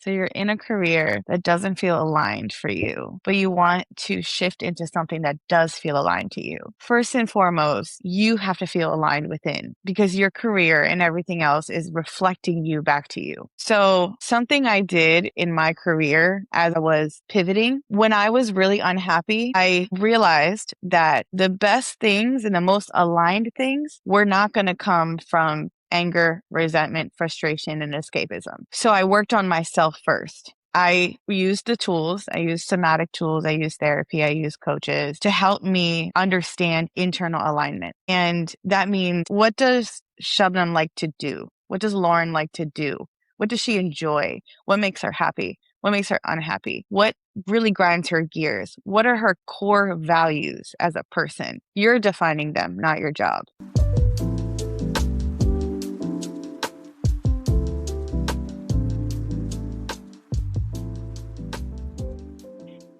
So you're in a career that doesn't feel aligned for you, but you want to shift into something that does feel aligned to you. First and foremost, you have to feel aligned within because your career and everything else is reflecting you back to you. So something I did in my career as I was pivoting, when I was really unhappy, I realized that the best things and the most aligned things were not going to come from anger, resentment, frustration, and escapism. So I worked on myself first. I used the tools. I used somatic tools. I used therapy. I used coaches to help me understand internal alignment. And that means, what does Shabnam like to do? What does Lauren like to do? What does she enjoy? What makes her happy? What makes her unhappy? What really grinds her gears? What are her core values as a person? You're defining them, not your job.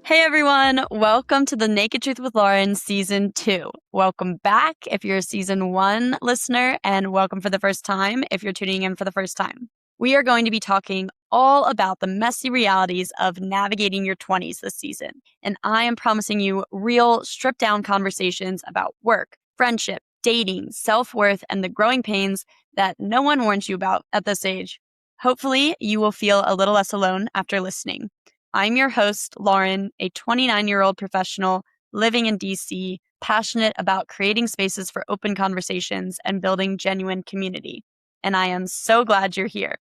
Hey everyone, welcome to the Naked Truth with Lauren Season 2. Welcome back if you're a Season 1 listener, and welcome for the first time if you're tuning in for the first time. We are going to be talking all about the messy realities of navigating your 20s this season, and I am promising you real, stripped-down conversations about work, friendship, dating, self-worth, and the growing pains that no one warns you about at this age. Hopefully, you will feel a little less alone after listening. I'm your host, Lauren, a 29-year-old professional living in DC, passionate about creating spaces for open conversations and building genuine community. And I am so glad you're here.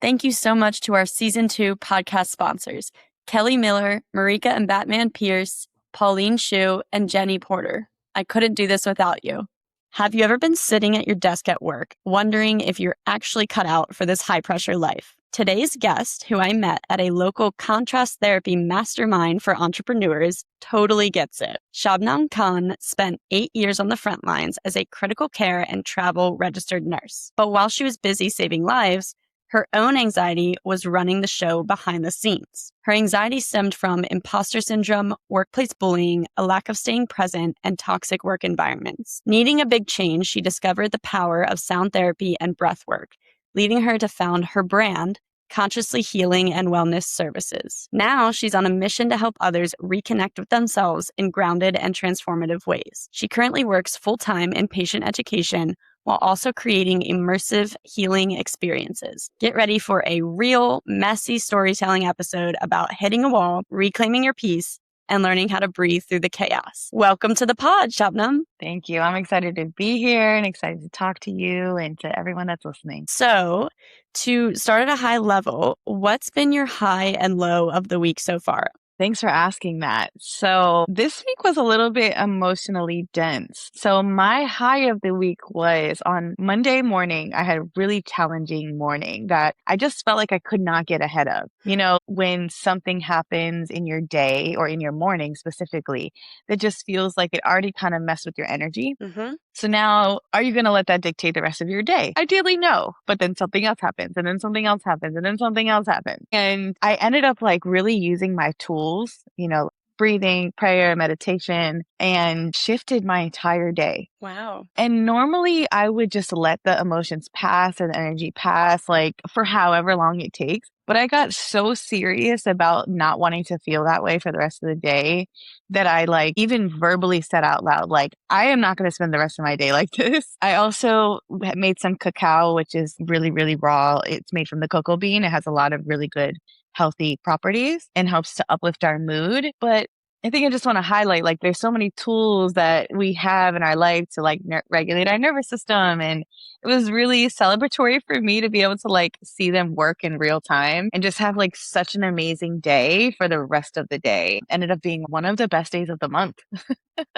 Thank you so much to our Season 2 podcast sponsors, Kelly Miller, Marika and Batman Pierce, Pauline Shu, and Jenny Porter. I couldn't do this without you. Have you ever been sitting at your desk at work, wondering if you're actually cut out for this high-pressure life? Today's guest, who I met at a local contrast therapy mastermind for entrepreneurs, totally gets it. Shabnam Khan spent 8 years on the front lines as a critical care and travel registered nurse. But while she was busy saving lives, her own anxiety was running the show behind the scenes. Her anxiety stemmed from imposter syndrome, workplace bullying, a lack of staying present, and toxic work environments. Needing a big change, she discovered the power of sound therapy and breath work, leading her to found her brand, Khansciously Healing and Wellness Services. Now she's on a mission to help others reconnect with themselves in grounded and transformative ways. She currently works full-time in patient education while also creating immersive healing experiences. Get ready for a real, messy storytelling episode about hitting a wall, reclaiming your peace, and learning how to breathe through the chaos. Welcome to the pod, Shabnam. Thank you. I'm excited to be here and excited to talk to you and to everyone that's listening. So, to start at a high level, what's been your high and low of the week so far? Thanks for asking that. So this week was a little bit emotionally dense. So my high of the week was on Monday morning. I had a really challenging morning that I just felt like I could not get ahead of. You know, when something happens in your day or in your morning specifically, that just feels like it already kind of messed with your energy. Mm-hmm. So now, are you going to let that dictate the rest of your day? Ideally, no. But then something else happens, and then something else happens, and then something else happens. And I ended up like really using my tools, you know, breathing, prayer, meditation, and shifted my entire day. Wow. And normally I would just let the emotions pass and the energy pass, like for however long it takes. But I got so serious about not wanting to feel that way for the rest of the day that I like even verbally said out loud, like, I am not going to spend the rest of my day like this. I also made some cacao, which is really, really raw. It's made from the cocoa bean. It has a lot of really good healthy properties and helps to uplift our mood. But I think I just want to highlight, like, there's so many tools that we have in our life to like regulate our nervous system. And it was really celebratory for me to be able to like see them work in real time and just have like such an amazing day for the rest of the day. Ended up being one of the best days of the month.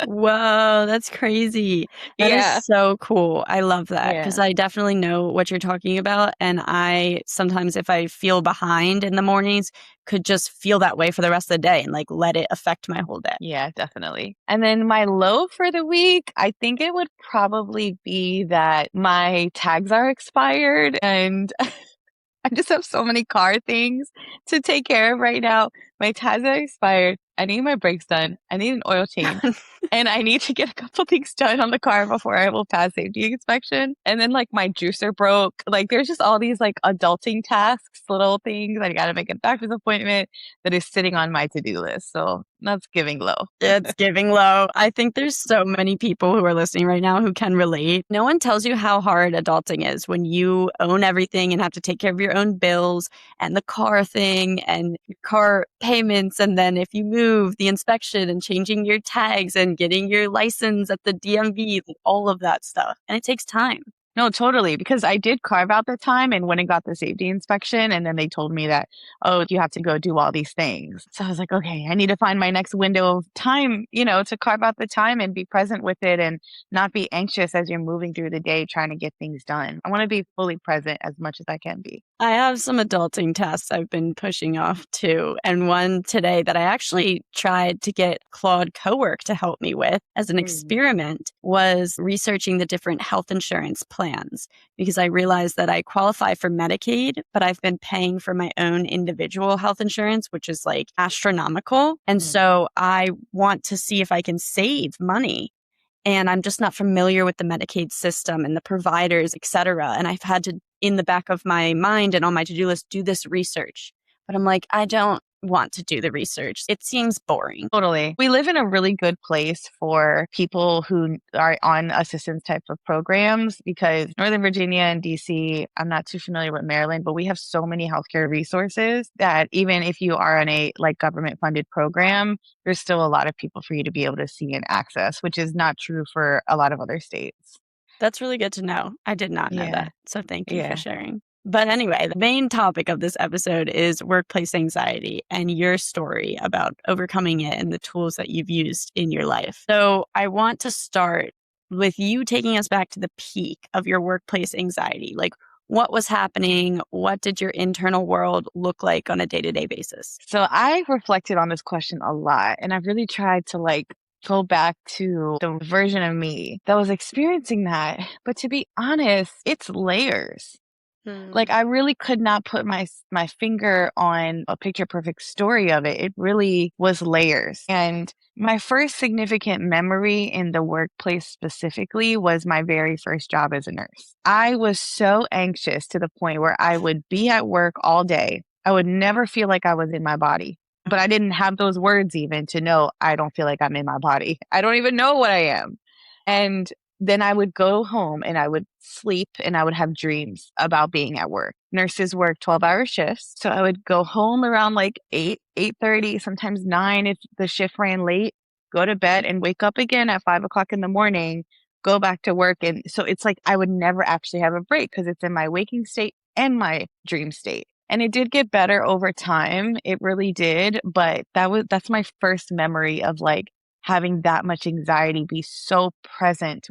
Whoa, that's crazy. That is so cool. I love that because I definitely know what you're talking about. And I sometimes, if I feel behind in the mornings, could just feel that way for the rest of the day and like let it affect my whole day. Yeah, definitely. And then my low for the week, I think it would probably be that my tags are expired and I just have so many car things to take care of right now. My tags are expired. I need my brakes done. I need an oil change. And I need to get a couple things done on the car before I will pass safety inspection. And then like my juicer broke. Like there's just all these like adulting tasks, little things. I got to make a doctor's appointment that is sitting on my to-do list. So that's giving low. It's giving low. I think there's so many people who are listening right now who can relate. No one tells you how hard adulting is when you own everything and have to take care of your own bills and the car thing and your car payments. And then if you move, the inspection and changing your tags and getting your license at the DMV, all of that stuff. And it takes time. No, totally. Because I did carve out the time and went and got the safety inspection. And then they told me that, oh, you have to go do all these things. So I was like, okay, I need to find my next window of time, to carve out the time and be present with it and not be anxious as you're moving through the day trying to get things done. I want to be fully present as much as I can be. I have some adulting tasks I've been pushing off too. And one today that I actually tried to get Claude Cowork to help me with as an experiment was researching the different health insurance plans, because I realized that I qualify for Medicaid, but I've been paying for my own individual health insurance, which is like astronomical. And so I want to see if I can save money. And I'm just not familiar with the Medicaid system and the providers, et cetera. And I've had to, in the back of my mind and on my to-do list, do this research. But I'm like, I don't want to do the research. It seems boring. Totally. We live in a really good place for people who are on assistance type of programs because Northern Virginia and DC, I'm not too familiar with Maryland, but we have so many healthcare resources that even if you are on a like government funded program, there's still a lot of people for you to be able to see and access, which is not true for a lot of other states. That's really good to know. I did not know that. So thank you for sharing. But anyway, the main topic of this episode is workplace anxiety and your story about overcoming it and the tools that you've used in your life. So I want to start with you taking us back to the peak of your workplace anxiety. Like, what was happening? What did your internal world look like on a day-to-day basis? So I reflected on this question a lot, and I've really tried to go back to the version of me that was experiencing that. But to be honest, it's layers. Like I really could not put my finger on a picture perfect story of it. It really was layers. And my first significant memory in the workplace specifically was my very first job as a nurse. I was so anxious to the point where I would be at work all day. I would never feel like I was in my body. But I didn't have those words even to know I don't feel like I'm in my body. I don't even know what I am. And then I would go home and I would sleep and I would have dreams about being at work. Nurses work 12-hour shifts. So I would go home around like 8, 8:30, sometimes 9 if the shift ran late, go to bed and wake up again at 5 o'clock in the morning, go back to work. And so it's like I would never actually have a break because it's in my waking state and my dream state. And it did get better over time. It really did. But that's my first memory of like having that much anxiety be so present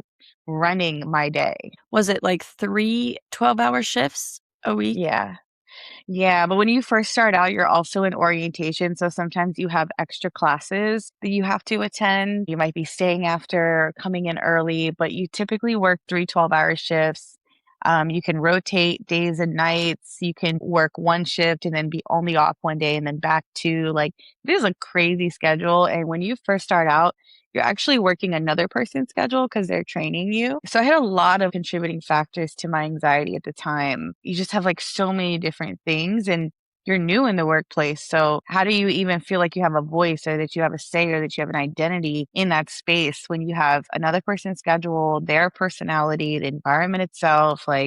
running my day. Was it like 3 12-hour shifts a week? Yeah. Yeah. But when you first start out, you're also in orientation. So sometimes you have extra classes that you have to attend. You might be staying after, coming in early, but you typically work 3 12-hour shifts. You can rotate days and nights. You can work one shift and then be only off one day and then back to it is a crazy schedule. And when you first start out, you're actually working another person's schedule because they're training you. So I had a lot of contributing factors to my anxiety at the time. You just have so many different things and you're new in the workplace. So how do you even feel like you have a voice or that you have a say or that you have an identity in that space when you have another person's schedule, their personality, the environment itself? So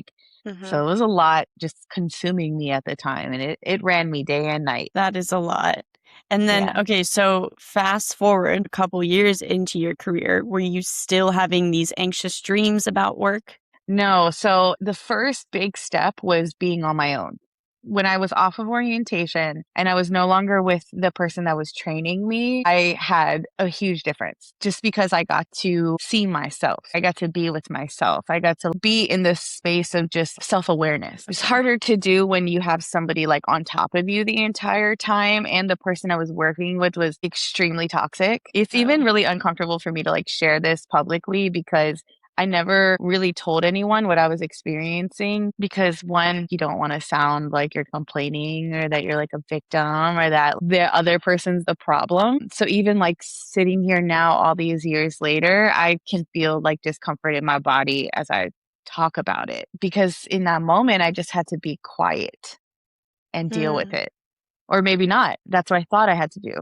it was a lot just consuming me at the time and it ran me day and night. That is a lot. And then, okay, so fast forward a couple years into your career, were you still having these anxious dreams about work? No. So the first big step was being on my own. When I was off of orientation and I was no longer with the person that was training me, I had a huge difference just because I got to see myself. I got to be with myself. I got to be in this space of just self-awareness. It's harder to do when you have somebody on top of you the entire time. And the person I was working with was extremely toxic. It's even really uncomfortable for me to share this publicly because I never really told anyone what I was experiencing because one, you don't want to sound like you're complaining or that you're like a victim or that the other person's the problem. So even like sitting here now, all these years later, I can feel like discomfort in my body as I talk about it because in that moment, I just had to be quiet and deal with Mm. it. Or maybe not. That's what I thought I had to do.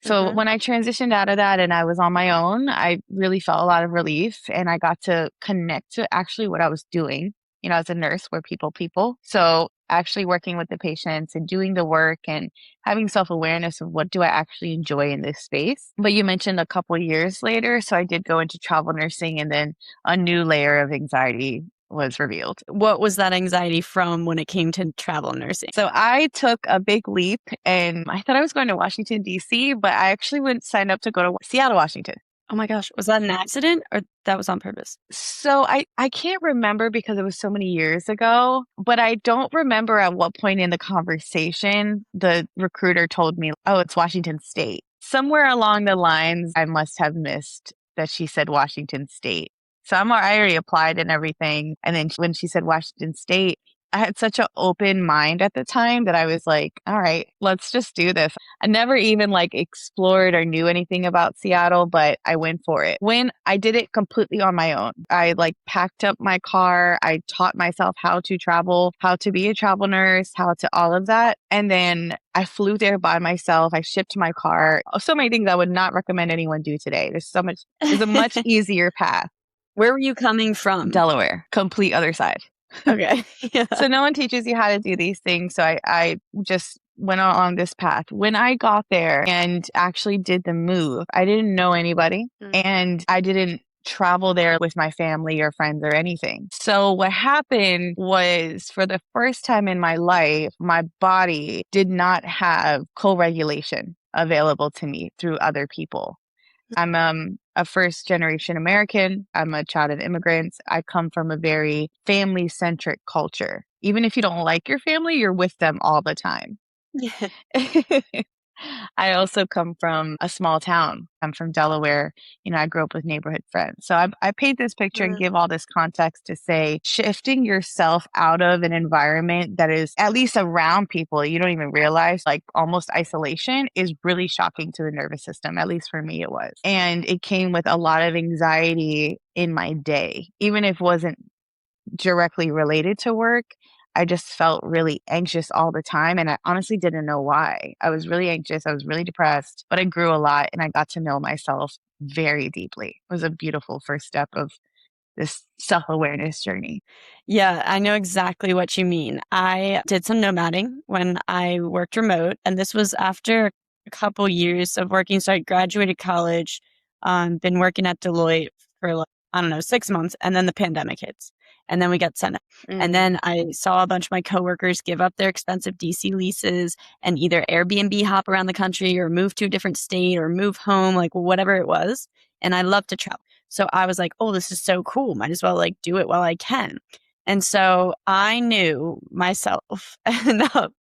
So Mhm. when I transitioned out of that and I was on my own, I really felt a lot of relief and I got to connect to actually what I was doing. You know, as a nurse, we're people. So actually working with the patients and doing the work and having self-awareness of what do I actually enjoy in this space. But you mentioned a couple years later, so I did go into travel nursing and then a new layer of anxiety was revealed. What was that anxiety from when it came to travel nursing? So I took a big leap and I thought I was going to Washington, D.C., but I actually went sign up to go to Seattle, Washington. Oh my gosh, was that an accident or that was on purpose? So I can't remember because it was so many years ago, but I don't remember at what point in the conversation the recruiter told me, oh, it's Washington State. Somewhere along the lines, I must have missed that she said Washington State. So I already applied and everything. And then when she said Washington State, I had such an open mind at the time that I was like, all right, let's just do this. I never even like explored or knew anything about Seattle, but I went for it. When I did it completely on my own, I like packed up my car. I taught myself how to travel, how to be a travel nurse, how to all of that. And then I flew there by myself. I shipped my car. So many things I would not recommend anyone do today. There's a much easier path. Where were you coming from? Delaware, complete other side. Okay. Yeah. So no one teaches you how to do these things. So I just went along this path. When I got there and actually did the move, I didn't know anybody and I didn't travel there with my family or friends or anything. So what happened was for the first time in my life, my body did not have co-regulation available to me through other people. I'm a first generation American. I'm a child of immigrants. I come from a very family centric culture. Even if you don't like your family, you're with them all the time. Yeah. I also come from a small town. I'm from Delaware. You know, I grew up with neighborhood friends. So I paint this picture and give all this context to say shifting yourself out of an environment that is at least around people you don't even realize, like almost isolation, is really shocking to the nervous system. At least for me, it was. And it came with a lot of anxiety in my day, even if it wasn't directly related to work. I just felt really anxious all the time. And I honestly didn't know why. I was really anxious. I was really depressed, but I grew a lot and I got to know myself very deeply. It was a beautiful first step of this self-awareness journey. Yeah, I know exactly what you mean. I did some nomading when I worked remote, and this was after a couple years of working. So I graduated college, been working at Deloitte for like, I don't know, 6 months, and then the pandemic hits. And then we got sent out. And then I saw a bunch of my coworkers give up their expensive DC leases and either Airbnb hop around the country or move to a different state or move home, like whatever it was. And I love to travel. So I was like, oh, this is so cool. Might as well like do it while I can. And so I knew myself enough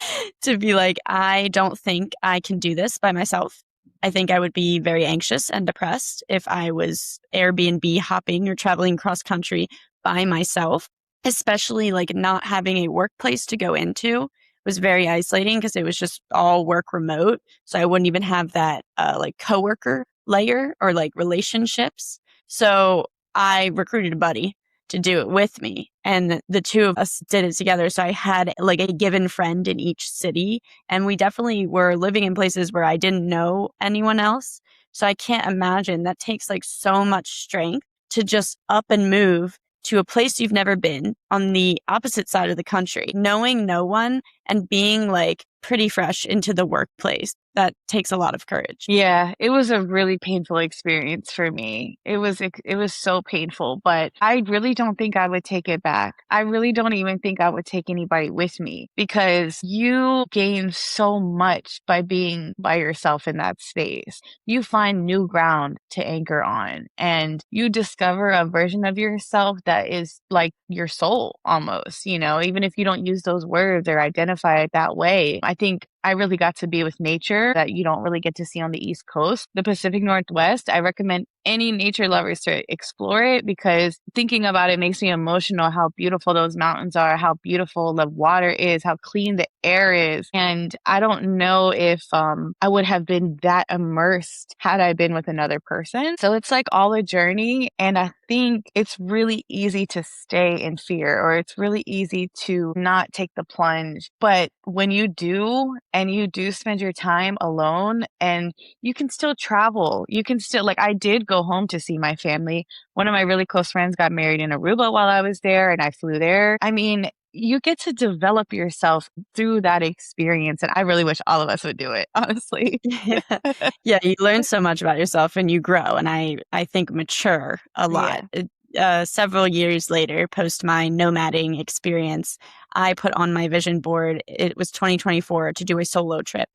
to be like, I don't think I can do this by myself. I think I would be very anxious and depressed if I was Airbnb hopping or traveling cross country by myself, especially like not having a workplace to go into was very isolating because it was just all work remote. So I wouldn't even have that like coworker layer or like relationships. So I recruited a buddy to do it with me. And the two of us did it together. So I had like a given friend in each city. And we definitely were living in places where I didn't know anyone else. So I can't imagine that takes like so much strength to just up and move to a place you've never been on the opposite side of the country, knowing no one and being like pretty fresh into the workplace. That takes a lot of courage. Yeah, it was a really painful experience for me. It was so painful, but I really don't think I would take it back. I really don't even think I would take anybody with me because you gain so much by being by yourself in that space. You find new ground to anchor on and you discover a version of yourself that is like your soul almost, you know, even if you don't use those words or identify it that way. I think I really got to be with nature that you don't really get to see on the East Coast. The Pacific Northwest, I recommend any nature lovers to explore it because thinking about it makes me emotional how beautiful those mountains are, how beautiful the water is, how clean the air is. And I don't know if I would have been that immersed had I been with another person. So it's like all a journey. And I think it's really easy to stay in fear, or it's really easy to not take the plunge. But when you do, and you do spend your time alone, and you can still travel, you can still, like, I did go home to see my family. One of my really close friends got married in Aruba while I was there, and I flew there. I mean, you get to develop yourself through that experience. And I really wish all of us would do it, honestly. Yeah. Yeah, you learn so much about yourself and you grow, and I think mature a lot. Yeah. Several years later, post my nomading experience, I put on my vision board, it was 2024, to do a solo trip,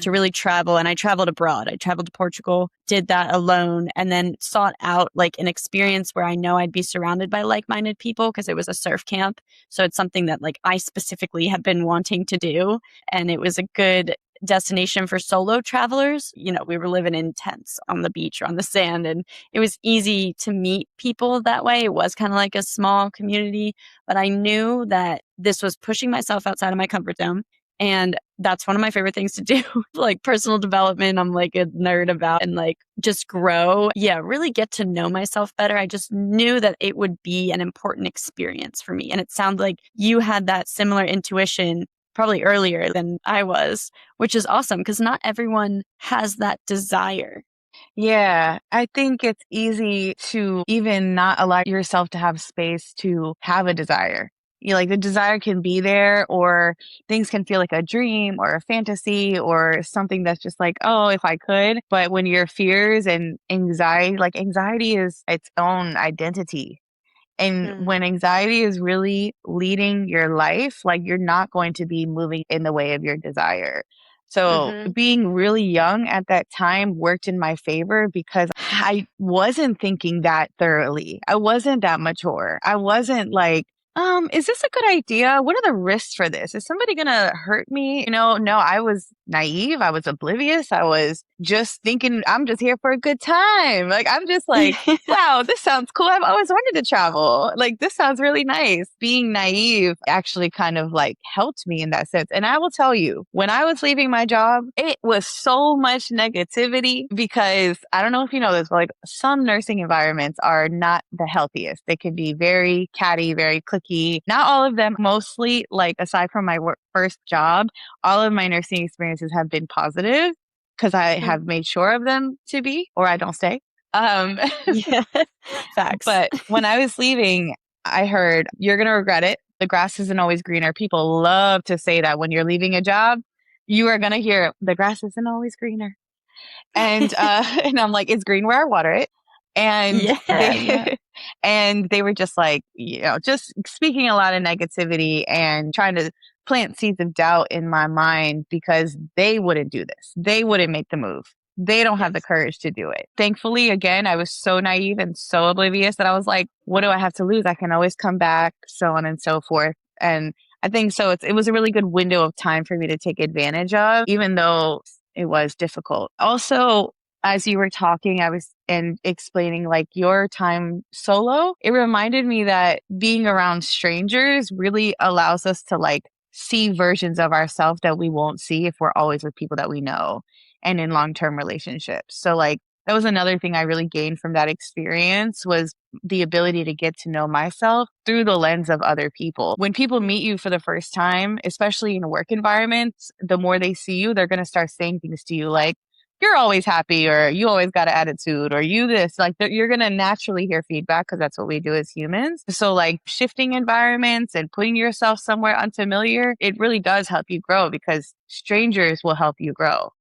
to really travel. And I traveled abroad. I traveled to Portugal, did that alone, and then sought out like an experience where I know I'd be surrounded by like-minded people because it was a surf camp. So it's something that like I specifically have been wanting to do. And it was a good destination for solo travelers. You know, we were living in tents on the beach or on the sand, and it was easy to meet people that way. It was kind of like a small community, but I knew that this was pushing myself outside of my comfort zone. And that's one of my favorite things to do, like personal development. I'm like a nerd about, and like just grow. Yeah, really get to know myself better. I just knew that it would be an important experience for me. And it sounded like you had that similar intuition probably earlier than I was, which is awesome because not everyone has that desire. Yeah, I think it's easy to even not allow yourself to have space to have a desire. You like the desire can be there, or things can feel like a dream or a fantasy or something that's just like, oh, if I could. But when your fears and anxiety, like anxiety is its own identity. And Mm. when anxiety is really leading your life, like you're not going to be moving in the way of your desire. So Mm-hmm. being really young at that time worked in my favor because I wasn't thinking that thoroughly. I wasn't that mature. I wasn't like, is this a good idea? What are the risks for this? Is somebody going to hurt me? No, I was naive. I was oblivious. I was just thinking I'm just here for a good time. Like, I'm just like, wow, this sounds cool. I've always wanted to travel. Like, this sounds really nice. Being naive actually kind of like helped me in that sense. And I will tell you, when I was leaving my job, it was so much negativity because I don't know if you know this, but like some nursing environments are not the healthiest. They can be very catty, very cliquey. Not all of them, mostly like aside from my first job, all of my nursing experiences have been positive because I have made sure of them to be, or I don't stay. Um, Yeah. Facts. but when I was leaving, I heard, you're going to regret it. The grass isn't always greener. People love to say that when you're leaving a job, you are going to hear the grass isn't always greener. And, and I'm like, it's green where I water it. And Yeah, yeah. and they were just like, just speaking a lot of negativity and trying to plant seeds of doubt in my mind because they wouldn't do this. They wouldn't make the move. They don't have the Yes. courage to do it. Thankfully, again, I was so naive and so oblivious that I was like, what do I have to lose? I can always come back, so on and so forth. And I think so. It was a really good window of time for me to take advantage of, even though it was difficult. Also, as you were talking, I was and explaining like your time solo, it reminded me that being around strangers really allows us to like see versions of ourselves that we won't see if we're always with people that we know and in long-term relationships. So like that was another thing I really gained from that experience was the ability to get to know myself through the lens of other people. When people meet you for the first time, especially in work environments, the more they see you, they're going to start saying things to you like, you're always happy, or you always got an attitude, or you this, like you're going to naturally hear feedback because that's what we do as humans. So like shifting environments and putting yourself somewhere unfamiliar, it really does help you grow because strangers will help you grow.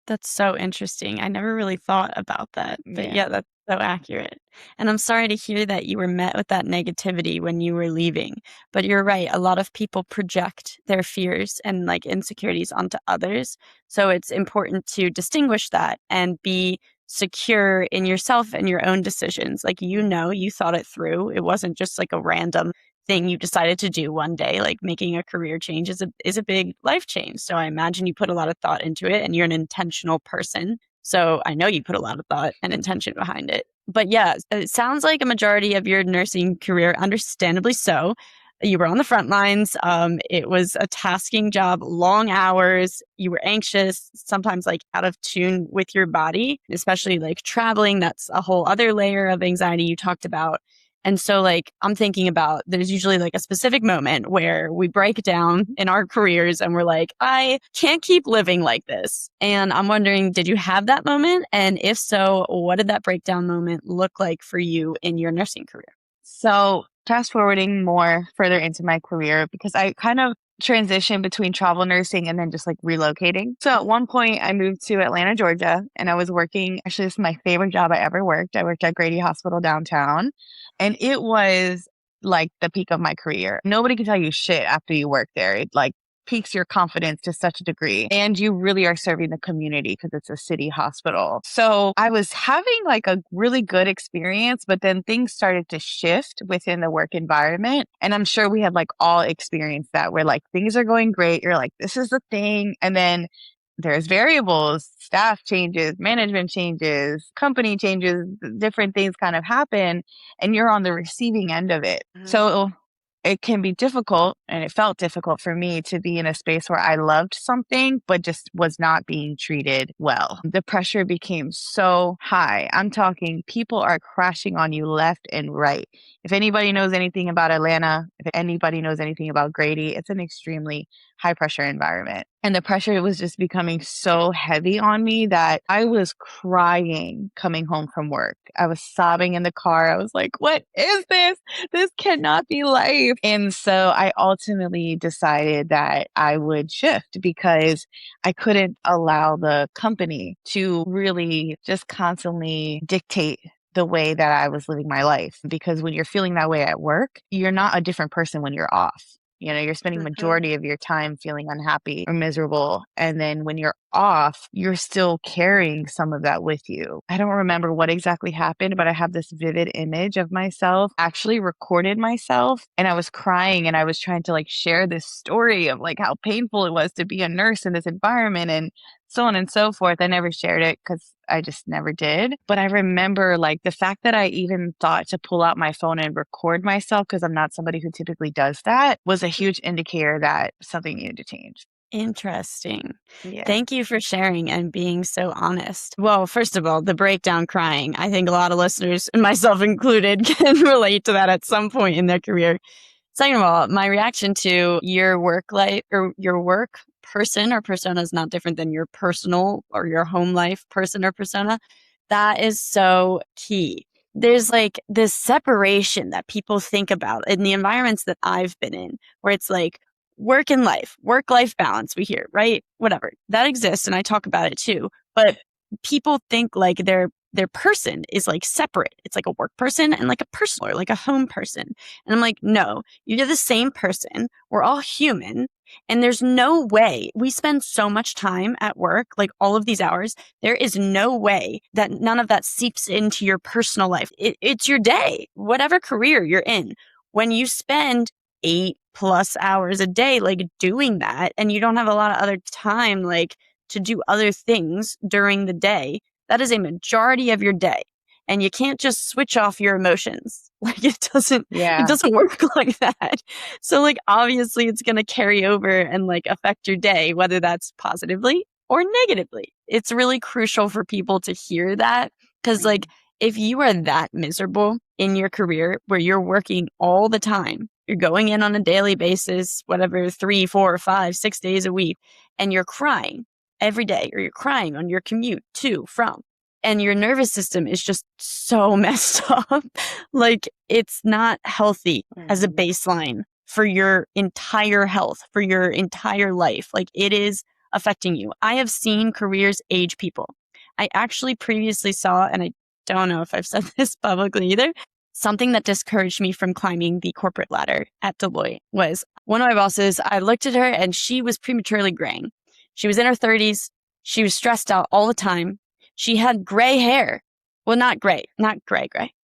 That's so interesting. I never really thought about that. But Yeah. yeah, that's so accurate. And I'm sorry to hear that you were met with that negativity when you were leaving. But you're right. A lot of people project their fears and like insecurities onto others. So it's important to distinguish that and be secure in yourself and your own decisions. Like, you thought it through. It wasn't just like a random thing you decided to do one day. Like making a career change is a big life change. So I imagine you put a lot of thought into it, and you're an intentional person. So I know you put a lot of thought and intention behind it. But yeah, it sounds like a majority of your nursing career, understandably so, you were on the front lines. It was a tasking job, long hours. You were anxious, sometimes like out of tune with your body, especially like traveling. That's a whole other layer of anxiety you talked about. And so like, I'm thinking about, there's usually like a specific moment where we break down in our careers and we're like, I can't keep living like this. And I'm wondering, did you have that moment? And if so, what did that breakdown moment look like for you in your nursing career? So fast forwarding more further into my career, because I kind of transitioned between travel nursing and then just like relocating. So at one point I moved to Atlanta, Georgia, and I was working, actually this is my favorite job I ever worked. I worked at Grady Hospital downtown, and it was like the peak of my career. Nobody can tell you shit after you work there. It like piques your confidence to such a degree. And you really are serving the community because it's a city hospital. So I was having like a really good experience, but then things started to shift within the work environment. And I'm sure we have like all experienced that, where like things are going great. You're like, this is the thing. And then there's variables, staff changes, management changes, company changes, different things kind of happen, and you're on the receiving end of it. So it can be difficult, and it felt difficult for me to be in a space where I loved something, but just was not being treated well. The pressure became so high. I'm talking people are crashing on you left and right. If anybody knows anything about Atlanta, if anybody knows anything about Grady, it's an extremely high pressure environment. And the pressure was just becoming so heavy on me that I was crying coming home from work. I was sobbing in the car. I was like, what is this? This cannot be life. And so I ultimately decided that I would shift, because I couldn't allow the company to really just constantly dictate the way that I was living my life. Because when you're feeling that way at work, you're not a different person when you're off. You know, you're spending majority of your time feeling unhappy or miserable. And then when you're off, you're still carrying some of that with you. I don't remember what exactly happened, but I have this vivid image of myself, actually recorded myself, and I was crying and I was trying to like share this story of like how painful it was to be a nurse in this environment and so on and so forth. I never shared it because I just never did. But I remember like the fact that I even thought to pull out my phone and record myself, because I'm not somebody who typically does that, was a huge indicator that something needed to change. Interesting. Yeah. Thank you for sharing and being so honest. Well, first of all, the breakdown crying. I think a lot of listeners, and myself included, can relate to that at some point in their career. Second of all, my reaction to your work life or your work person or persona is not different than your personal or your home life person or persona. That is so key. There's like this separation that people think about in the environments that I've been in, where it's like work and life, work-life balance, we hear, right? Whatever. That exists, and I talk about it too. But people think like their person is like separate. It's like a work person and like a personal or like a home person. And I'm like, no, you're the same person. We're all human. And there's no way we spend so much time at work, like all of these hours. There is no way that none of that seeps into your personal life. It's your day, whatever career you're in. When you spend 8+ hours a day, like doing that, and you don't have a lot of other time, like to do other things during the day, that is a majority of your day. And you can't just switch off your emotions. Like it doesn't work like that. So like, obviously it's going to carry over and like affect your day, whether that's positively or negatively. It's really crucial for people to hear that, because like, if you are that miserable in your career where you're working all the time, you're going in on a daily basis, whatever, 3, 4, 5, 6 days a week, and you're crying every day, or you're crying on your commute to, from, and your nervous system is just so messed up. Like it's not healthy as a baseline for your entire health, for your entire life. Like it is affecting you. I have seen careers age people. I actually previously saw, and I don't know if I've said this publicly either, something that discouraged me from climbing the corporate ladder at Deloitte was one of my bosses. I looked at her and she was prematurely graying. She was in her 30s. She was stressed out all the time. She had gray hair. Well, not gray.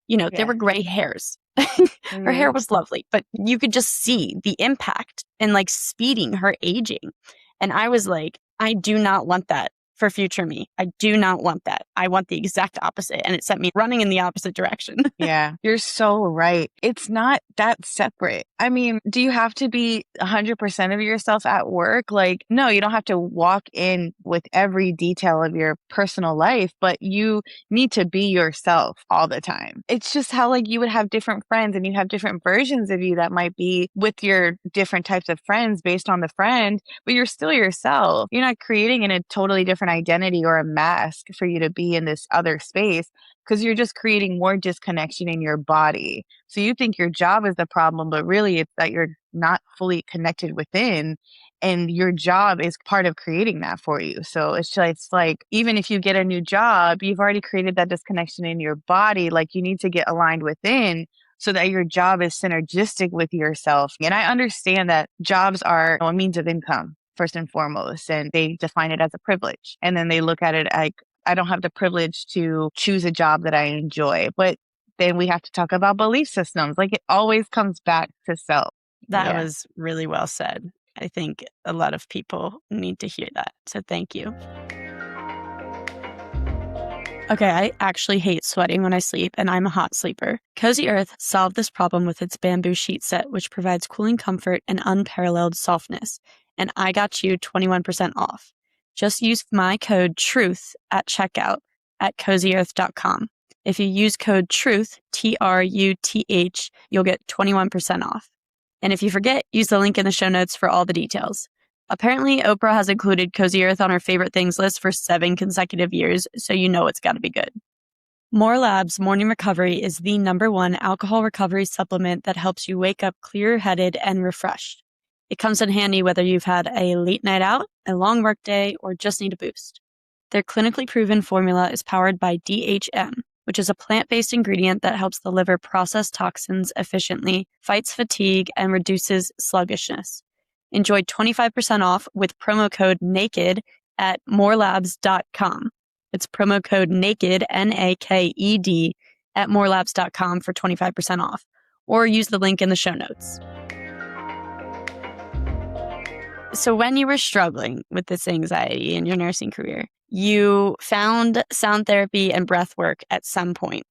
You know, there were gray hairs. Her hair Mhm. was lovely, but you could just see the impact and like speeding her aging. And I was like, I do not want that for future me. I do not want that. I want the exact opposite. And it sent me running in the opposite direction. Yeah, you're so right. It's not that separate. I mean, do you have to be 100% of yourself at work? Like, no, you don't have to walk in with every detail of your personal life, but you need to be yourself all the time. It's just how, like, you would have different friends and you have different versions of you that might be with your different types of friends based on the friend, but you're still yourself. You're not creating in a totally different identity or a mask for you to be in this other space, because you're just creating more disconnection in your body. So you think your job is the problem, but really it's that you're not fully connected within, and your job is part of creating that for you. So it's just like, even if you get a new job, you've already created that disconnection in your body. Like, you need to get aligned within so that your job is synergistic with yourself. And I understand that jobs are a means of income first and foremost, and they define it as a privilege. And then they look at it like, I don't have the privilege to choose a job that I enjoy. But then we have to talk about belief systems. Like, it always comes back to self. That Yeah. was really well said. I think a lot of people need to hear that. So thank you. Okay, I actually hate sweating when I sleep, and I'm a hot sleeper. Cozy Earth solved this problem with its bamboo sheet set, which provides cooling comfort and unparalleled softness. And I got you 21% off. Just use my code TRUTH at checkout at cozyearth.com. If you use code TRUTH, TRUTH, you'll get 21% off. And if you forget, use the link in the show notes for all the details. Apparently, Oprah has included Cozy Earth on her favorite things list for 7 consecutive years, so you know it's got to be good. More Labs Morning Recovery is the #1 alcohol recovery supplement that helps you wake up clear-headed and refreshed. It comes in handy whether you've had a late night out, a long work day, or just need a boost. Their clinically proven formula is powered by DHM, which is a plant-based ingredient that helps the liver process toxins efficiently, fights fatigue, and reduces sluggishness. Enjoy 25% off with promo code NAKED at morelabs.com. It's promo code NAKED, NAKED, at morelabs.com for 25% off, or use the link in the show notes. So when you were struggling with this anxiety in your nursing career, you found sound therapy and breath work at some point.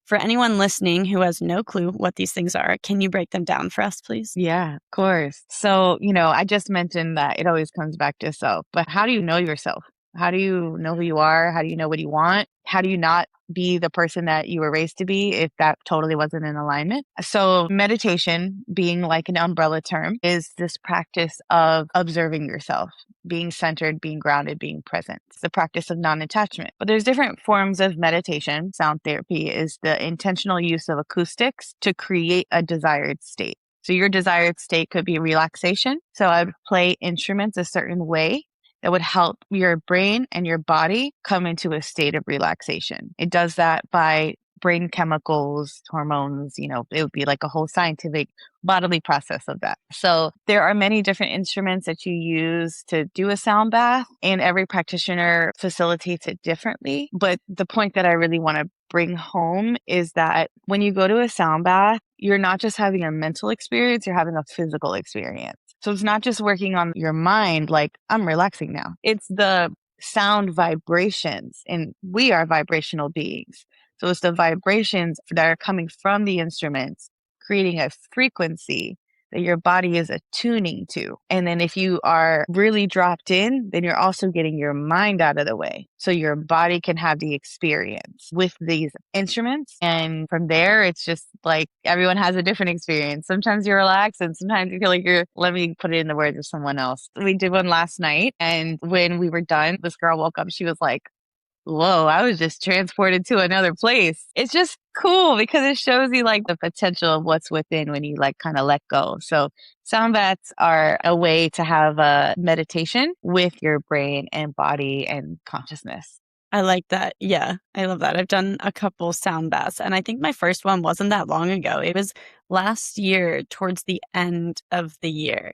For anyone listening who has no clue what these things are, can you break them down for us, please? Yeah, of course. So, I just mentioned that it always comes back to self, but how do you know yourself? How do you know who you are? How do you know what you want? How do you not be the person that you were raised to be if that totally wasn't in alignment? So meditation, being like an umbrella term, is this practice of observing yourself, being centered, being grounded, being present. It's the practice of non-attachment. But there's different forms of meditation. Sound therapy is the intentional use of acoustics to create a desired state. So your desired state could be relaxation. So I would play instruments a certain way that would help your brain and your body come into a state of relaxation. It does that by brain chemicals, hormones, it would be like a whole scientific bodily process of that. So there are many different instruments that you use to do a sound bath, and every practitioner facilitates it differently. But the point that I really want to bring home is that when you go to a sound bath, you're not just having a mental experience, you're having a physical experience. So it's not just working on your mind, like, I'm relaxing now. It's the sound vibrations, and we are vibrational beings. So it's the vibrations that are coming from the instruments, creating a frequency that your body is attuning to. And then if you are really dropped in, then you're also getting your mind out of the way, so your body can have the experience with these instruments. And from there, it's just like everyone has a different experience. Sometimes you're relaxed and sometimes you feel like let me put it in the words of someone else. We did one last night, and when we were done, this girl woke up. She was like, whoa, I was just transported to another place. It's just cool because it shows you like the potential of what's within when you like kind of let go. So sound baths are a way to have a meditation with your brain and body and consciousness. I like that. Yeah, I love that. I've done a couple sound baths, and I think my first one wasn't that long ago. It was last year towards the end of the year.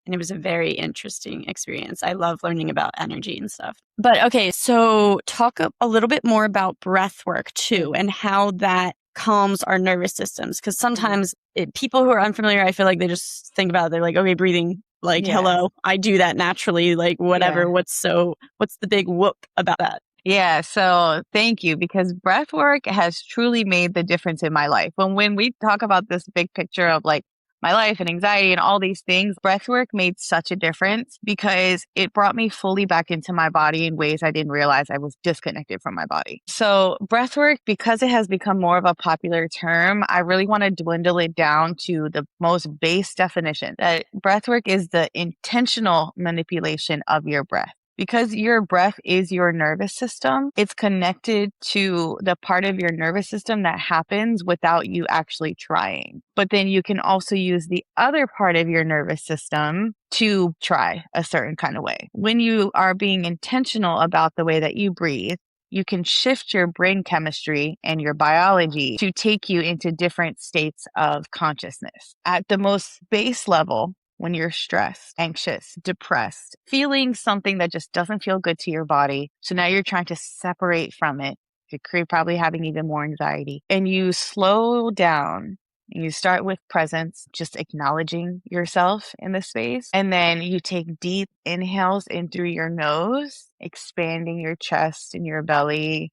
And it was a very interesting experience. I love learning about energy and stuff. But okay, so talk a little bit more about breath work too, and how that calms our nervous systems. Because sometimes people who are unfamiliar, I feel like they just think about it. They're like, okay, breathing, like, hello, I do that naturally, like, whatever. Yeah. What's the big whoop about that? Yeah, so thank you, because breath work has truly made the difference in my life. When we talk about this big picture of like my life and anxiety and all these things, breath work made such a difference because it brought me fully back into my body in ways I didn't realize I was disconnected from my body. So breath work, because it has become more of a popular term, I really want to dwindle it down to the most base definition that breath work is the intentional manipulation of your breath. Because your breath is your nervous system, it's connected to the part of your nervous system that happens without you actually trying. But then you can also use the other part of your nervous system to try a certain kind of way. When you are being intentional about the way that you breathe, you can shift your brain chemistry and your biology to take you into different states of consciousness. At the most base level, when you're stressed, anxious, depressed, feeling something that just doesn't feel good to your body. So now you're trying to separate from it. You're probably having even more anxiety. And you slow down. And you start with presence, just acknowledging yourself in the space. And then you take deep inhales in through your nose, expanding your chest and your belly,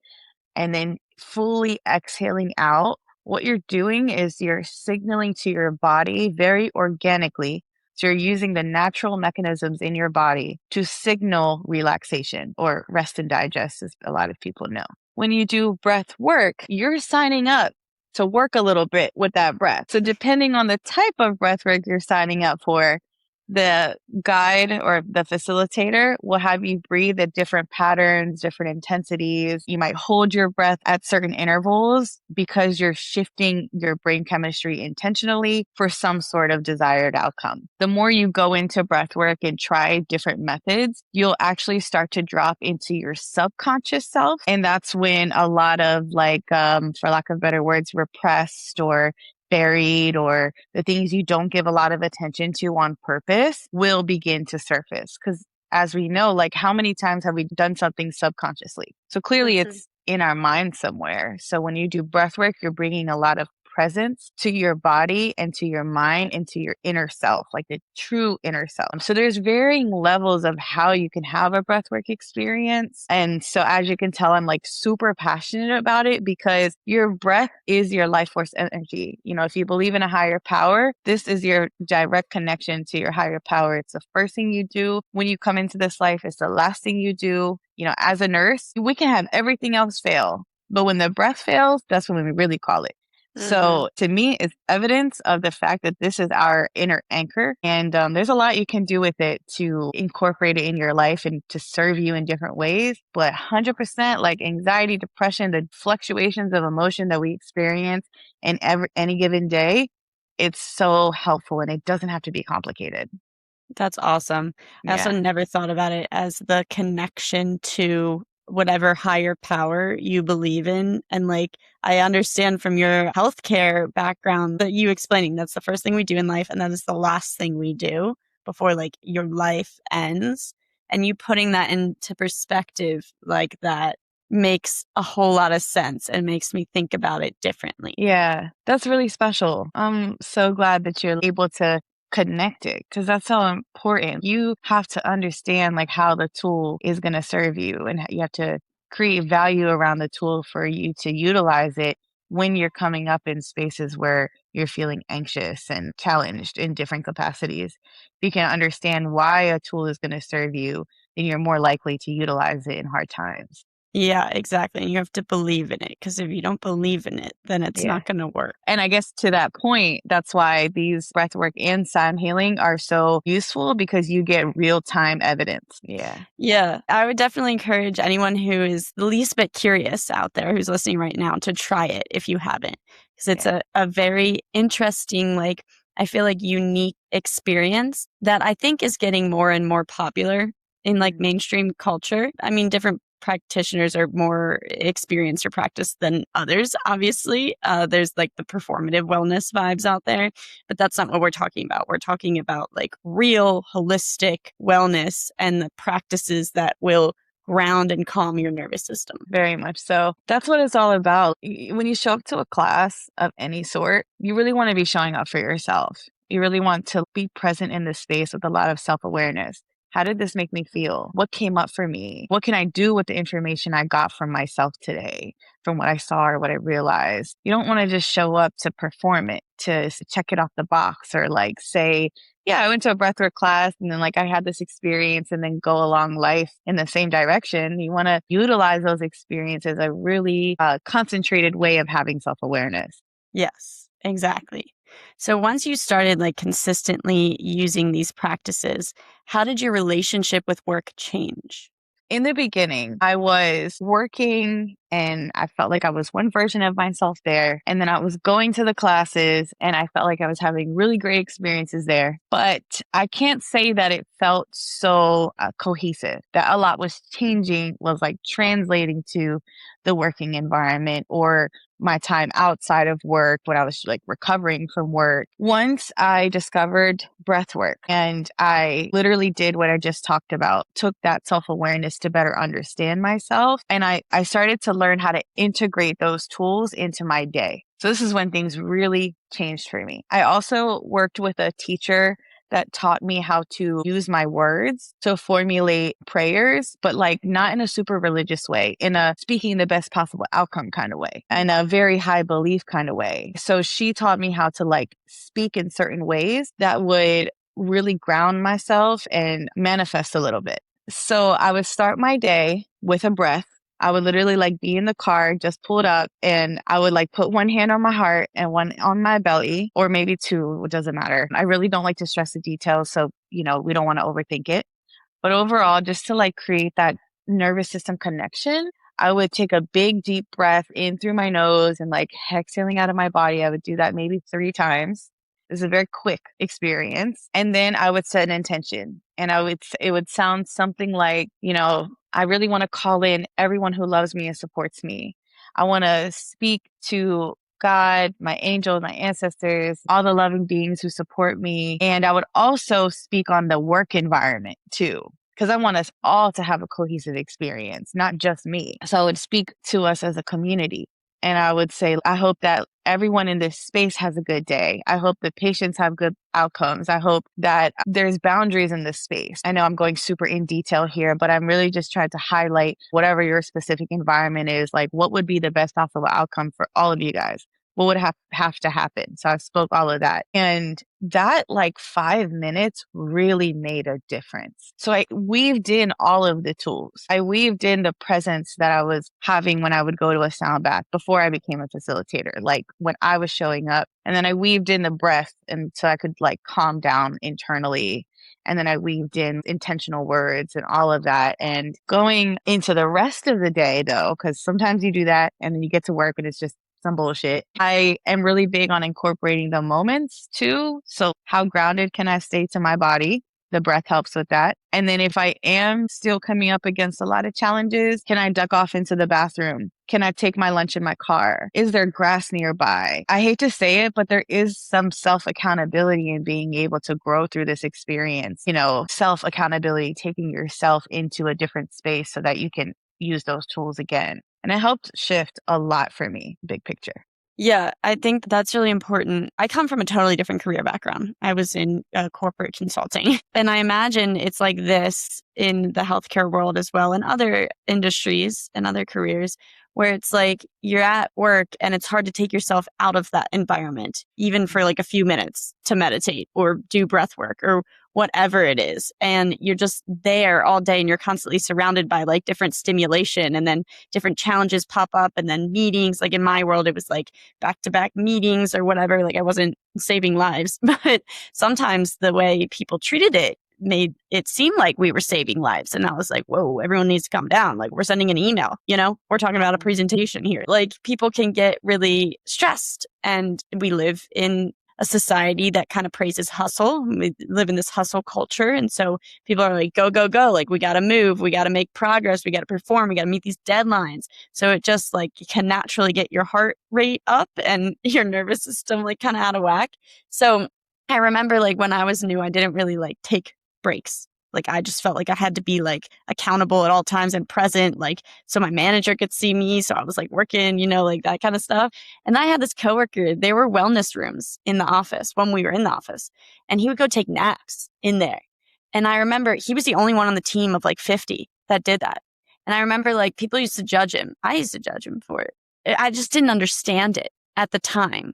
and then fully exhaling out. What you're doing is you're signaling to your body very organically. So you're using the natural mechanisms in your body to signal relaxation, or rest and digest, as a lot of people know. When you do breath work, you're signing up to work a little bit with that breath. So depending on the type of breath work you're signing up for, the guide or the facilitator will have you breathe at different patterns, different intensities. You might hold your breath at certain intervals because you're shifting your brain chemistry intentionally for some sort of desired outcome. The more you go into breath work and try different methods, you'll actually start to drop into your subconscious self. And that's when a lot of for lack of better words, repressed or buried, or the things you don't give a lot of attention to on purpose will begin to surface. Because as we know, like, how many times have we done something subconsciously? So clearly it's in our mind somewhere. So when you do breath work, you're bringing a lot of presence to your body and to your mind and to your inner self, like the true inner self. So there's varying levels of how you can have a breathwork experience. And so as you can tell, I'm like super passionate about it because your breath is your life force energy. You know, if you believe in a higher power, this is your direct connection to your higher power. It's the first thing you do when you come into this life. It's the last thing you do. You know, as a nurse, we can have everything else fail, but when the breath fails, that's when we really call it. So to me, it's evidence of the fact that this is our inner anchor. And there's a lot you can do with it to incorporate it in your life and to serve you in different ways. But 100%, like anxiety, depression, the fluctuations of emotion that we experience in any given day, it's so helpful, and it doesn't have to be complicated. That's awesome. I also never thought about it as the connection to whatever higher power you believe in. And like, I understand from your healthcare background that you explaining that's the first thing we do in life, and that is the last thing we do before like your life ends. And you putting that into perspective like that makes a whole lot of sense and makes me think about it differently. Yeah, that's really special. I'm so glad that you're able to connect it, because that's so important. You have to understand like how the tool is going to serve you, and you have to create value around the tool for you to utilize it when you're coming up in spaces where you're feeling anxious and challenged in different capacities. If you can understand why a tool is going to serve you, then you're more likely to utilize it in hard times. Yeah, exactly. And you have to believe in it, because if you don't believe in it, then it's not going to work. And I guess to that point, that's why these breathwork and sound healing are so useful, because you get real-time evidence. Yeah. I would definitely encourage anyone who is the least bit curious out there who's listening right now to try it if you haven't, because it's a very interesting, like, I feel like unique experience that I think is getting more and more popular in like mainstream culture. I mean, different practitioners are more experienced or practiced than others. Obviously, there's like the performative wellness vibes out there, but that's not what we're talking about. We're talking about like real holistic wellness and the practices that will ground and calm your nervous system. Very much so. That's what it's all about. When you show up to a class of any sort, you really want to be showing up for yourself. You really want to be present in this space with a lot of self-awareness. How did this make me feel? What came up for me? What can I do with the information I got from myself today, from what I saw or what I realized? You don't want to just show up to perform it, to check it off the box or like say, yeah, I went to a breathwork class and then like I had this experience and then go along life in the same direction. You want to utilize those experiences, a really concentrated way of having self-awareness. Yes, exactly. So once you started like consistently using these practices, how did your relationship with work change? In the beginning, I was working and I felt like I was one version of myself there. And then I was going to the classes and I felt like I was having really great experiences there. But I can't say that it felt so cohesive, that a lot was changing, was like translating to the working environment or my time outside of work when I was like recovering from work. Once I discovered breath work and I literally did what I just talked about, took that self-awareness to better understand myself. And I started to learn how to integrate those tools into my day. So this is when things really changed for me. I also worked with a teacher that taught me how to use my words to formulate prayers, but like not in a super religious way, in a speaking the best possible outcome kind of way, and a very high belief kind of way. So she taught me how to like speak in certain ways that would really ground myself and manifest a little bit. So I would start my day with a breath. I would literally like be in the car, just pull it up, and I would like put one hand on my heart and one on my belly, or maybe two, it doesn't matter. I really don't like to stress the details. So, we don't want to overthink it. But overall, just to like create that nervous system connection, I would take a big, deep breath in through my nose and like exhaling out of my body. I would do that maybe 3 times. It's a very quick experience. And then I would set an intention and it would sound something like, I really want to call in everyone who loves me and supports me. I want to speak to God, my angels, my ancestors, all the loving beings who support me. And I would also speak on the work environment too, because I want us all to have a cohesive experience, not just me. So I would speak to us as a community. And I would say, I hope that everyone in this space has a good day. I hope the patients have good outcomes. I hope that there's boundaries in this space. I know I'm going super in detail here, but I'm really just trying to highlight whatever your specific environment is, like what would be the best possible outcome for all of you guys? What would have to happen? So I spoke all of that. And that like 5 minutes really made a difference. So I weaved in all of the tools. I weaved in the presence that I was having when I would go to a sound bath before I became a facilitator, like when I was showing up. And then I weaved in the breath and so I could like calm down internally. And then I weaved in intentional words and all of that. And going into the rest of the day though, because sometimes you do that and then you get to work and it's just some bullshit. I am really big on incorporating the moments too. So how grounded can I stay to my body? The breath helps with that. And then if I am still coming up against a lot of challenges, can I duck off into the bathroom? Can I take my lunch in my car? Is there grass nearby? I hate to say it, but there is some self-accountability in being able to grow through this experience. Self-accountability, taking yourself into a different space so that you can use those tools again. And it helped shift a lot for me, big picture. Yeah, I think that's really important. I come from a totally different career background. I was in corporate consulting. And I imagine it's like this in the healthcare world as well, and other industries and other careers, where it's like you're at work and it's hard to take yourself out of that environment, even for like a few minutes to meditate or do breath work or whatever it is. And you're just there all day and you're constantly surrounded by like different stimulation, and then different challenges pop up, and then meetings. Like in my world, it was like back-to-back meetings or whatever. Like I wasn't saving lives, but sometimes the way people treated it made it seem like we were saving lives. And I was like, whoa, everyone needs to calm down. Like we're sending an email, we're talking about a presentation here. Like people can get really stressed, and we live in a society that kind of praises hustle. We live in this hustle culture. And so people are like, go, go, go. Like we got to move. We got to make progress. We got to perform. We got to meet these deadlines. So it just like can naturally get your heart rate up and your nervous system like kind of out of whack. So I remember like when I was new, I didn't really like take breaks. Like, I just felt like I had to be like accountable at all times and present, like, so my manager could see me. So I was like working, like that kind of stuff. And I had this coworker, there were wellness rooms in the office when we were in the office, and he would go take naps in there. And I remember he was the only one on the team of like 50 that did that. And I remember like people used to judge him. I used to judge him for it. I just didn't understand it at the time.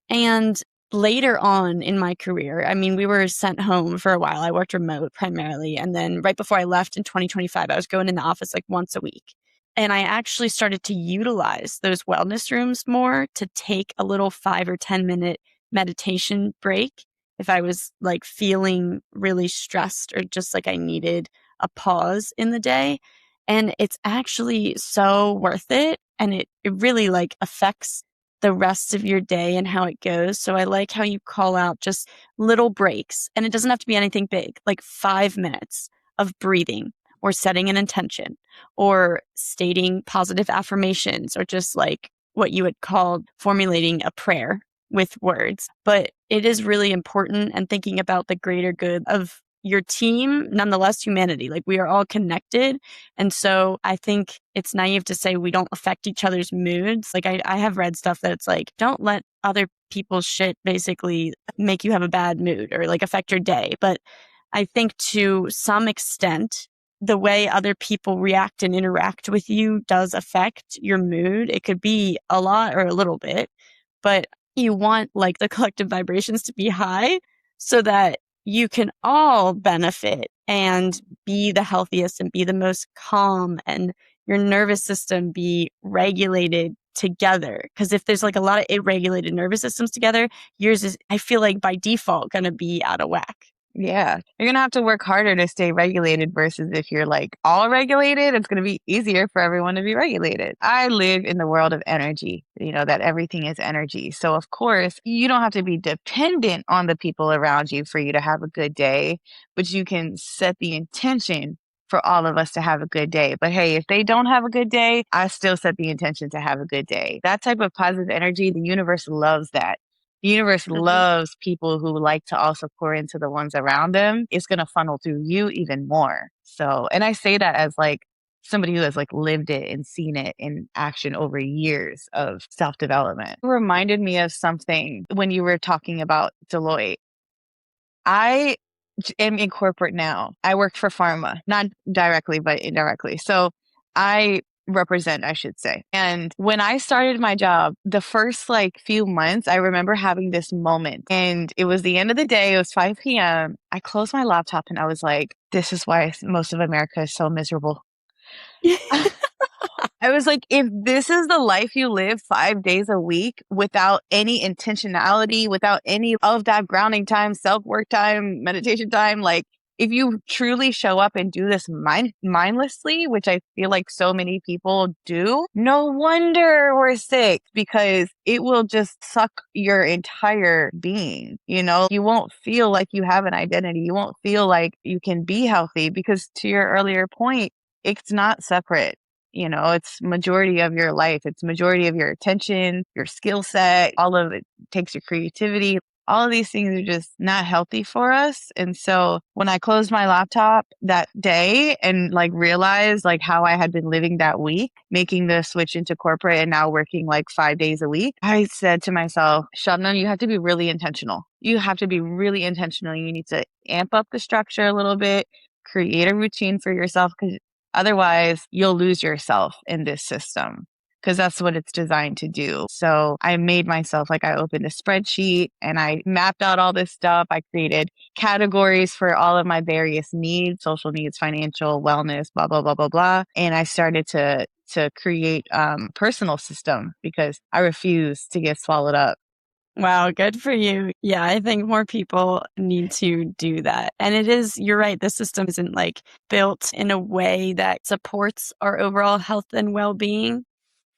And later on in my career, I mean, we were sent home for a while. I worked remote primarily. And then right before I left in 2025, I was going in the office like once a week. And I actually started to utilize those wellness rooms more to take a little 5 or 10 minute meditation break if I was like feeling really stressed or just like I needed a pause in the day. And it's actually so worth it. And it really like affects the rest of your day and how it goes. So I like how you call out just little breaks, and it doesn't have to be anything big, like 5 minutes of breathing or setting an intention or stating positive affirmations or just like what you would call formulating a prayer with words. But it is really important, and thinking about the greater good of your team, nonetheless, humanity. Like, we are all connected. And so I think it's naive to say we don't affect each other's moods. Like, I have read stuff that it's like, don't let other people's shit basically make you have a bad mood or like affect your day. But I think to some extent, the way other people react and interact with you does affect your mood. It could be a lot or a little bit, but you want like the collective vibrations to be high so that you can all benefit and be the healthiest and be the most calm, and your nervous system be regulated together. Because if there's like a lot of irregulated nervous systems together, yours is, I feel like by default, going to be out of whack. Yeah. You're going to have to work harder to stay regulated versus if you're like all regulated, it's going to be easier for everyone to be regulated. I live in the world of energy, that everything is energy. So of course, you don't have to be dependent on the people around you for you to have a good day, but you can set the intention for all of us to have a good day. But hey, if they don't have a good day, I still set the intention to have a good day. That type of positive energy, the universe loves that. The universe loves people who like to also pour into the ones around them. It's going to funnel through you even more. So, and I say that as like somebody who has like lived it and seen it in action over years of self-development. It reminded me of something when you were talking about Deloitte. I am in corporate now. I work for pharma, not directly, but indirectly. So I represent, I should say. And when I started my job, the first like few months, I remember having this moment, and it was the end of the day. It was 5 p.m. I closed my laptop and I was like, this is why most of America is so miserable. I was like, if this is the life you live 5 days a week without any intentionality, without any of that grounding time, self-work time, meditation time, like if you truly show up and do this mindlessly, which I feel like so many people do, no wonder we're sick, because it will just suck your entire being. You won't feel like you have an identity. You won't feel like you can be healthy, because to your earlier point, it's not separate. It's majority of your life. It's majority of your attention, your skill set, all of it takes your creativity. All of these things are just not healthy for us. And so when I closed my laptop that day and like realized like how I had been living that week, making the switch into corporate and now working like 5 days a week, I said to myself, Shabnam, you have to be really intentional. You have to be really intentional. You need to amp up the structure a little bit, create a routine for yourself, because otherwise you'll lose yourself in this system, because that's what it's designed to do. So I made myself, like, I opened a spreadsheet and I mapped out all this stuff. I created categories for all of my various needs, social needs, financial, wellness, blah, blah, blah, blah, blah. And I started to create personal system, because I refuse to get swallowed up. Wow, good for you. Yeah, I think more people need to do that. And it is, you're right, the system isn't like built in a way that supports our overall health and well-being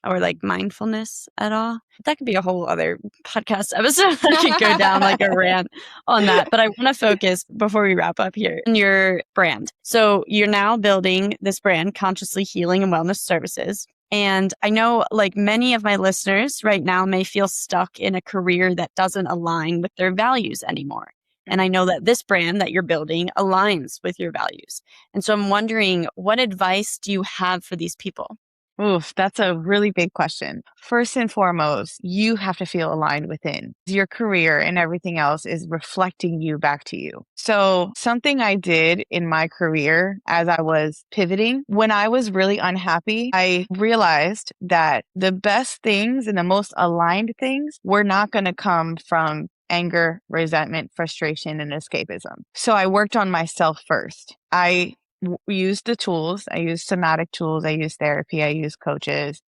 or like mindfulness at all. That could be a whole other podcast episode. I could go down like a rant on that. But I want to focus before we wrap up here on your brand. So you're now building this brand, Consciously Healing and Wellness Services. And I know like many of my listeners right now may feel stuck in a career that doesn't align with their values anymore. And I know that this brand that you're building aligns with your values. And so I'm wondering, what advice do you have for these people? Oof, that's a really big question. First and foremost, you have to feel aligned within. Your career and everything else is reflecting you back to you. So, something I did in my career as I was pivoting, when I was really unhappy, I realized that the best things and the most aligned things were not going to come from anger, resentment, frustration, and escapism. So, I worked on myself first. I use the tools. I use somatic tools. I use therapy. I use coaches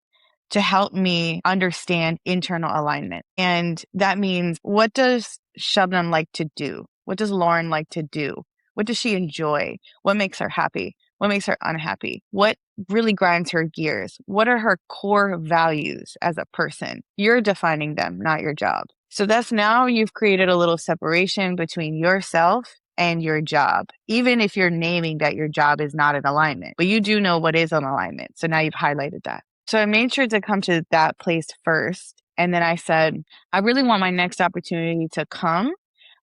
to help me understand internal alignment. And that means, what does Shabnam like to do? What does Lauren like to do? What does she enjoy? What makes her happy? What makes her unhappy? What really grinds her gears? What are her core values as a person? You're defining them, not your job. So that's, now you've created a little separation between yourself and your job, even if you're naming that your job is not in alignment, but you do know what is in alignment. So now you've highlighted that. So I made sure to come to that place first. And then I said, I really want my next opportunity to come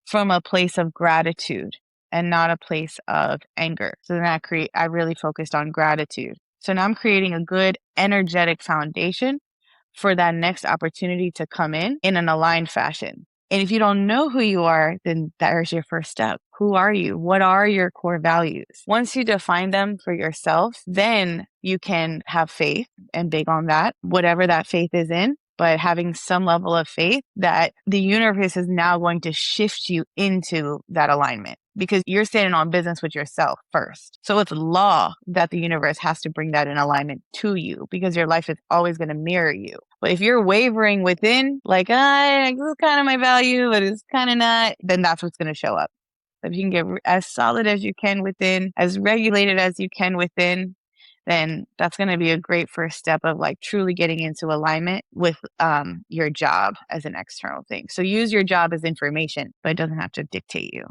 from a place of gratitude and not a place of anger. So then I really focused on gratitude. So now I'm creating a good energetic foundation for that next opportunity to come in an aligned fashion. And if you don't know who you are, then there's your first step. Who are you? What are your core values? Once you define them for yourself, then you can have faith, and big on that, whatever that faith is in, but having some level of faith that the universe is now going to shift you into that alignment, because you're standing on business with yourself first. So it's law that the universe has to bring that in alignment to you, because your life is always going to mirror you. But if you're wavering within, like, this is kind of my value, but it's kind of not, then that's what's going to show up. If you can get as solid as you can within, as regulated as you can within, then that's going to be a great first step of like truly getting into alignment with your job as an external thing. So use your job as information, but it doesn't have to dictate you.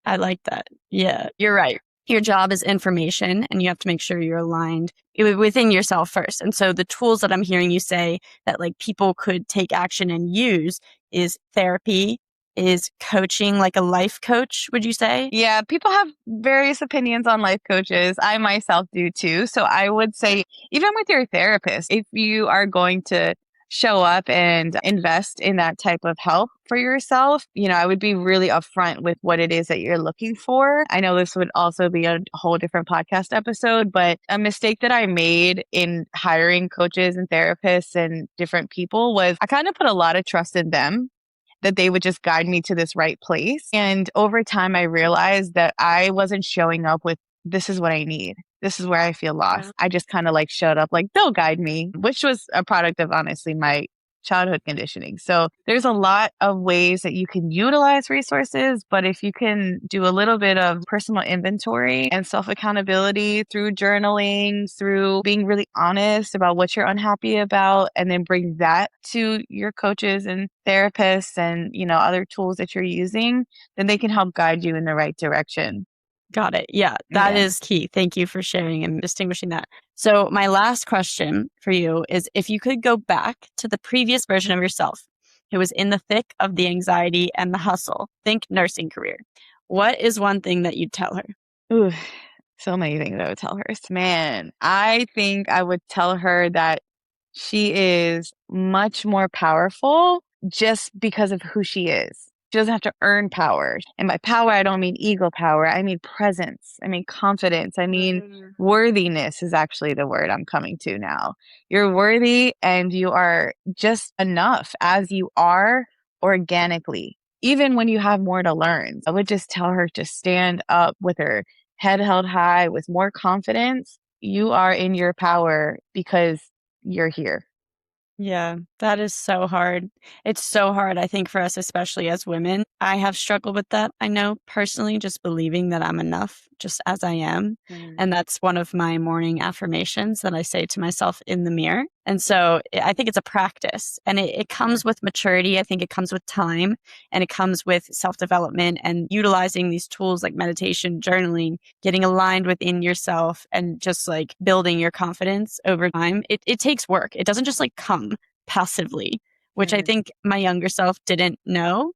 I like that. Yeah, you're right. Your job is information, and you have to make sure you're aligned within yourself first. And so the tools that I'm hearing you say that like people could take action and use is therapy, is coaching, like a life coach, would you say? Yeah, people have various opinions on life coaches. I myself do too. So I would say, even with your therapist, if you are going to show up and invest in that type of help for yourself, I would be really upfront with what it is that you're looking for. I know this would also be a whole different podcast episode, but a mistake that I made in hiring coaches and therapists and different people was I kind of put a lot of trust in them, that they would just guide me to this right place. And over time, I realized that I wasn't showing up with, this is what I need. This is where I feel lost. I just kind of like showed up like, they'll guide me, which was a product of honestly my childhood conditioning. So there's a lot of ways that you can utilize resources, but if you can do a little bit of personal inventory and self-accountability through journaling, through being really honest about what you're unhappy about, and then bring that to your coaches and therapists and, other tools that you're using, then they can help guide you in the right direction. Got it. Yeah, that is key. Thank you for sharing and distinguishing that. So my last question for you is, if you could go back to the previous version of yourself who was in the thick of the anxiety and the hustle, think nursing career, what is one thing that you'd tell her? Ooh, so many things I would tell her. Man, I think I would tell her that she is much more powerful just because of who she is. She doesn't have to earn power. And by power, I don't mean ego power. I mean presence. I mean confidence. I mean worthiness is actually the word I'm coming to now. You're worthy and you are just enough as you are organically, even when you have more to learn. I would just tell her to stand up with her head held high with more confidence. You are in your power because you're here. Yeah, that is so hard. It's so hard, I think, for us, especially as women. I have struggled with that. I know personally, just believing that I'm enough just as I am. And that's one of my morning affirmations that I say to myself in the mirror. And so I think it's a practice, and it comes with maturity. I think it comes with time, and it comes with self-development and utilizing these tools like meditation, journaling, getting aligned within yourself, and just like building your confidence over time. It takes work. It doesn't just like come passively. which I think my younger self didn't know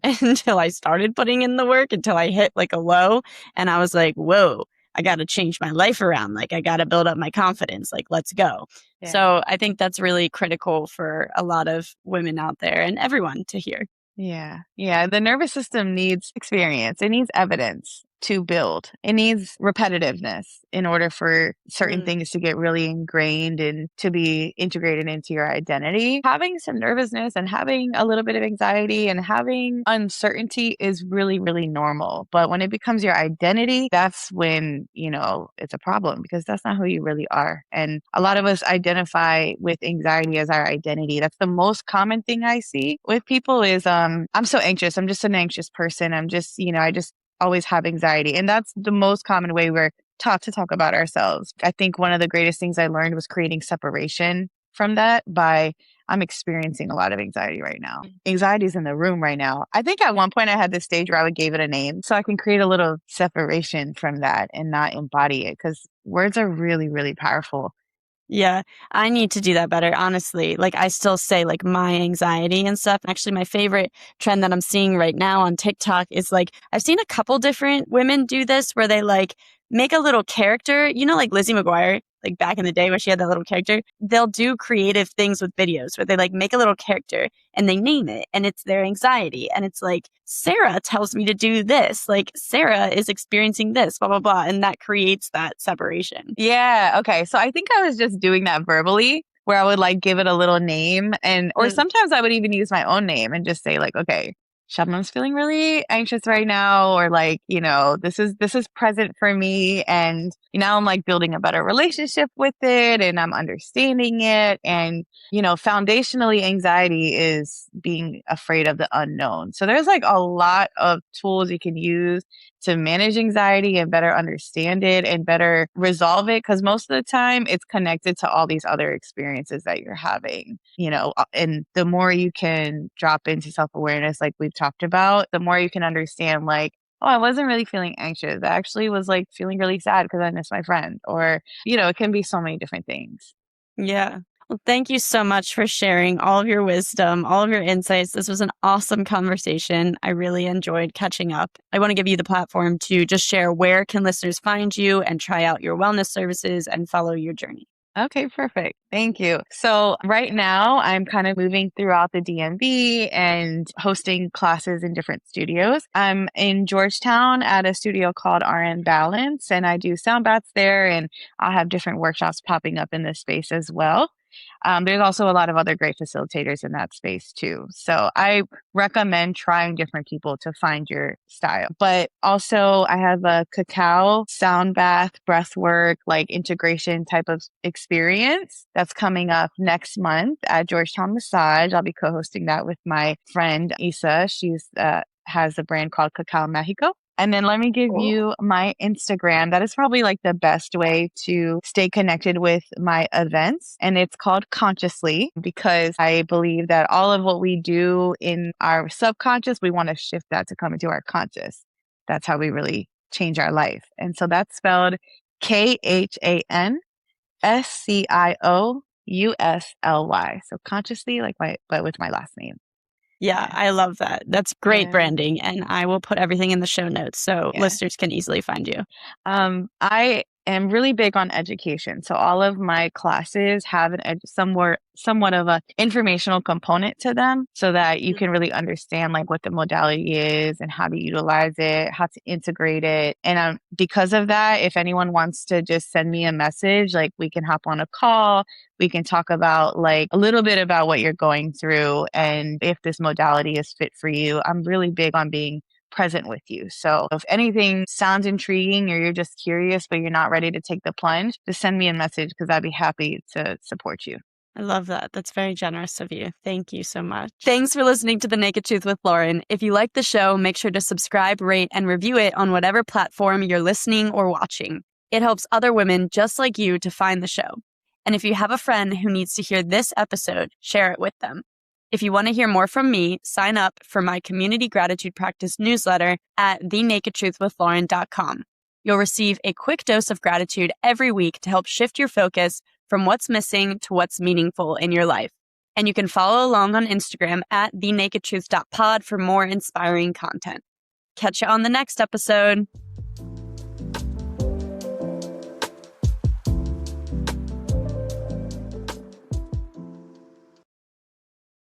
until I started putting in the work, until I hit like a low. And I was like, whoa, I got to change my life around. Like, I got to build up my confidence. Like, let's go. Yeah. So I think that's really critical for a lot of women out there and everyone to hear. Yeah. Yeah. The nervous system needs experience. It needs evidence to build. It needs repetitiveness in order for certain things to get really ingrained and to be integrated into your identity. Having some nervousness and having a little bit of anxiety and having uncertainty is really, really normal. But when it becomes your identity, that's when, it's a problem because that's not who you really are. And a lot of us identify with anxiety as our identity. That's the most common thing I see with people is, I'm so anxious. I'm just an anxious person. I'm just, I just always have anxiety. And that's the most common way we're taught to talk about ourselves. I think one of the greatest things I learned was creating separation from that by I'm experiencing a lot of anxiety right now. Anxiety is in the room right now. I think at one point I had this stage where I would give it a name so I can create a little separation from that and not embody it because words are really, really powerful. Yeah, I need to do that better, honestly. Like, I still say like my anxiety and stuff. Actually, my favorite trend that I'm seeing right now on TikTok is like, I've seen a couple different women do this where they like make a little character, like Lizzie McGuire, like back in the day where she had that little character. They'll do creative things with videos where they like make a little character and they name it and it's their anxiety. And it's like, Sarah tells me to do this. Like, Sarah is experiencing this, blah, blah, blah. And that creates that separation. Yeah. Okay. So I think I was just doing that verbally where I would like give it a little name or sometimes I would even use my own name and just say like, okay, Shabnam's feeling really anxious right now, or like, this is present for me. And now I'm like building a better relationship with it and I'm understanding it. And, foundationally anxiety is being afraid of the unknown. So there's like a lot of tools you can use to manage anxiety and better understand it and better resolve it. Cause most of the time it's connected to all these other experiences that you're having, and the more you can drop into self-awareness, like we've talked about, the more you can understand like, oh, I wasn't really feeling anxious. I actually was like feeling really sad because I missed my friend or, it can be so many different things. Yeah. Well, thank you so much for sharing all of your wisdom, all of your insights. This was an awesome conversation. I really enjoyed catching up. I want to give you the platform to just share where can listeners find you and try out your wellness services and follow your journey. Okay, perfect. Thank you. So right now I'm kind of moving throughout the DMV and hosting classes in different studios. I'm in Georgetown at a studio called RN Balance and I do sound baths there and I'll have different workshops popping up in this space as well. There's also a lot of other great facilitators in that space too. So I recommend trying different people to find your style. But also I have a cacao sound bath, breath work, like integration type of experience that's coming up next month at Georgetown Massage. I'll be co-hosting that with my friend Isa. She's has a brand called Cacao Mexico. And then let me give you my Instagram. That is probably like the best way to stay connected with my events. And it's called Consciously because I believe that all of what we do in our subconscious, we want to shift that to come into our conscious. That's how we really change our life. And so that's spelled Khansciously. So consciously, but with my last name. Yeah, I love that. That's great branding. And I will put everything in the show notes so listeners can easily find you. I am really big on education. So all of my classes have somewhat of a informational component to them so that you can really understand like what the modality is and how to utilize it, how to integrate it. And because of that, if anyone wants to just send me a message, like we can hop on a call, we can talk about like a little bit about what you're going through and if this modality is fit for you. I'm really big on being present with you. So if anything sounds intriguing or you're just curious, but you're not ready to take the plunge, just send me a message because I'd be happy to support you. I love that. That's very generous of you. Thank you so much. Thanks for listening to The Naked Truth with Lauren. If you like the show, make sure to subscribe, rate, and review it on whatever platform you're listening or watching. It helps other women just like you to find the show. And if you have a friend who needs to hear this episode, share it with them. If you want to hear more from me, sign up for my community gratitude practice newsletter at thenakedtruthwithlauren.com. You'll receive a quick dose of gratitude every week to help shift your focus from what's missing to what's meaningful in your life. And you can follow along on Instagram at thenakedtruth.pod for more inspiring content. Catch you on the next episode.